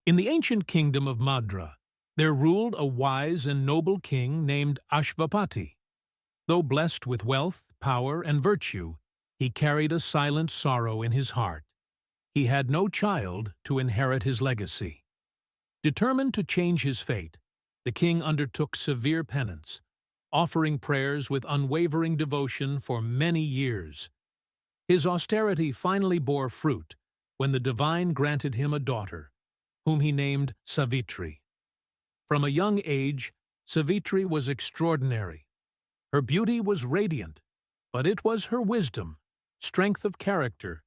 In the ancient kingdom of Madra, there ruled a wise and noble king named Ashvapati. Though blessed with wealth, power, and virtue, he carried a silent sorrow in his heart. He had no child to inherit his legacy. Determined to change his fate, the king undertook severe penance, offering prayers with unwavering devotion for many years. His austerity finally bore fruit when the divine granted him a daughter, whom he named Savitri. From a young age, Savitri was extraordinary. Her beauty was radiant, but it was her wisdom, strength of character,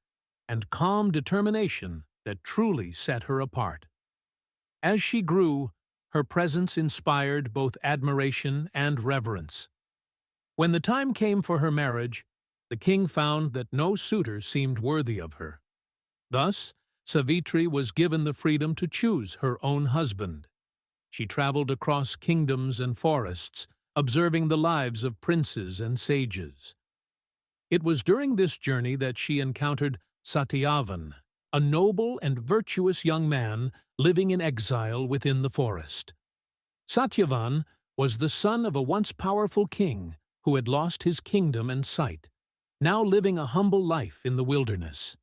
and calm determination that truly set her apart. As she grew, her presence inspired both admiration and reverence. When the time came for her marriage, the king found that no suitor seemed worthy of her. Thus, Savitri was given the freedom to choose her own husband. She traveled across kingdoms and forests, observing the lives of princes and sages. It was during this journey that she encountered Satyavan, a noble and virtuous young man living in exile within the forest. Satyavan was the son of a once powerful king who had lost his kingdom and sight, now living a humble life in the wilderness.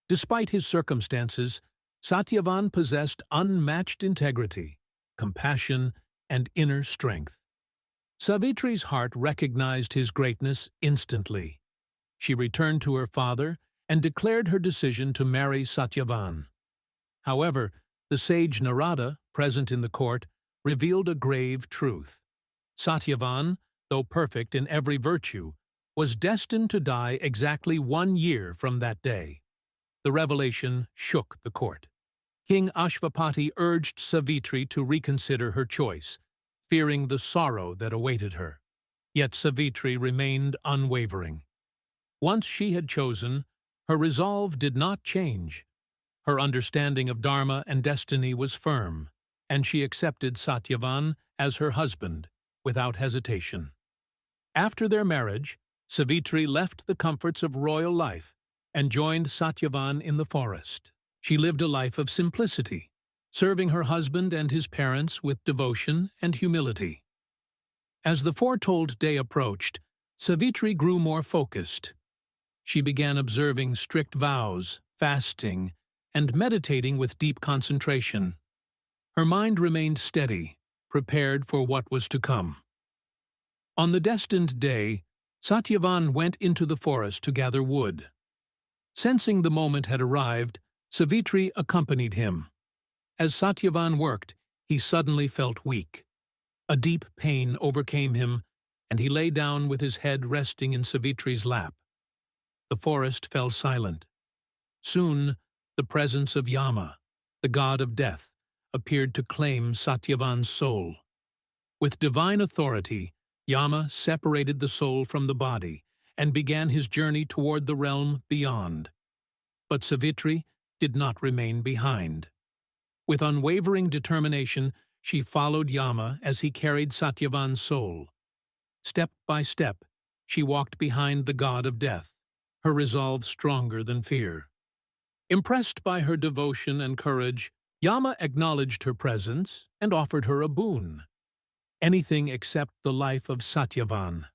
Despite his circumstances, Satyavan possessed unmatched integrity, compassion, and inner strength. Savitri's heart recognized his greatness instantly. She returned to her father and declared her decision to marry Satyavan. However, the sage Narada, present in the court, revealed a grave truth. Satyavan, though perfect in every virtue, was destined to die exactly 1 year from that day. The revelation shook the court. King Ashvapati urged Savitri to reconsider her choice, fearing the sorrow that awaited her. Yet Savitri remained unwavering. Once she had chosen, her resolve did not change. Her understanding of Dharma and destiny was firm, and she accepted Satyavan as her husband without hesitation. After their marriage, Savitri left the comforts of royal life and joined Satyavan in the forest. She lived a life of simplicity, serving her husband and his parents with devotion and humility. As the foretold day approached, Savitri grew more focused. She began observing strict vows, fasting, and meditating with deep concentration. Her mind remained steady, prepared for what was to come. On the destined day, Satyavan went into the forest to gather wood. Sensing the moment had arrived, Savitri accompanied him. As Satyavan worked, he suddenly felt weak. A deep pain overcame him, and he lay down with his head resting in Savitri's lap. The forest fell silent. Soon, the presence of Yama, the god of death, appeared to claim Satyavan's soul. With divine authority, Yama separated the soul from the body and began his journey toward the realm beyond. But Savitri did not remain behind. With unwavering determination, she followed Yama as he carried Satyavan's soul. Step by step, she walked behind the god of death, her resolve stronger than fear. Impressed by her devotion and courage, Yama acknowledged her presence and offered her a boon. Anything except the life of Satyavan.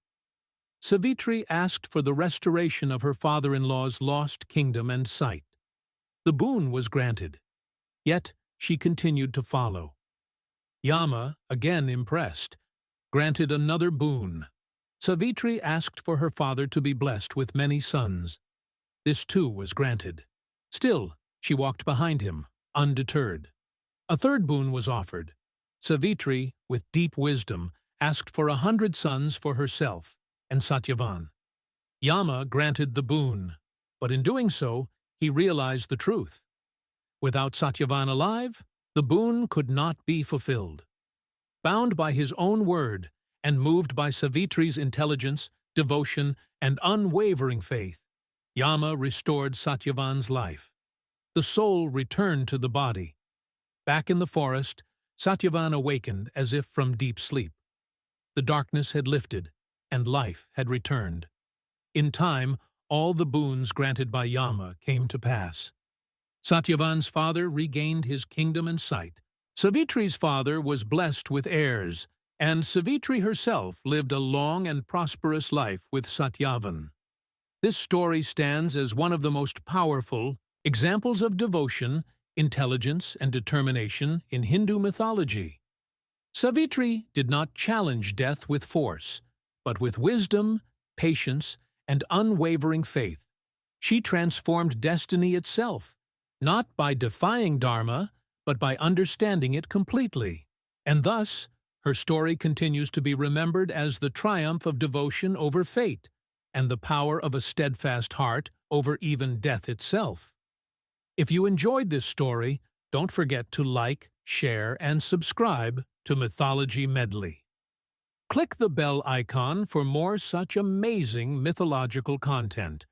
Savitri asked for the restoration of her father-in-law's lost kingdom and sight. The boon was granted, yet she continued to follow. Yama, again impressed, granted another boon. Savitri asked for her father to be blessed with many sons. This too was granted. Still, she walked behind him, undeterred. A third boon was offered. Savitri, with deep wisdom, asked for 100 sons for herself and Satyavan. Yama granted the boon, but in doing so, he realized the truth. Without Satyavan alive, the boon could not be fulfilled. Bound by his own word and moved by Savitri's intelligence, devotion, and unwavering faith, Yama restored Satyavan's life. The soul returned to the body. Back in the forest, Satyavan awakened as if from deep sleep. The darkness had lifted, and life had returned. In time, all the boons granted by Yama came to pass. Satyavan's father regained his kingdom and sight. Savitri's father was blessed with heirs, and Savitri herself lived a long and prosperous life with Satyavan. This story stands as one of the most powerful examples of devotion, intelligence, and determination in Hindu mythology. Savitri did not challenge death with force, but with wisdom, patience, and unwavering faith. She transformed destiny itself, not by defying Dharma, but by understanding it completely. And thus, her story continues to be remembered as the triumph of devotion over fate, and the power of a steadfast heart over even death itself. If you enjoyed this story, don't forget to like, share, and subscribe to Mythology Medley. Click the bell icon for more such amazing mythological content.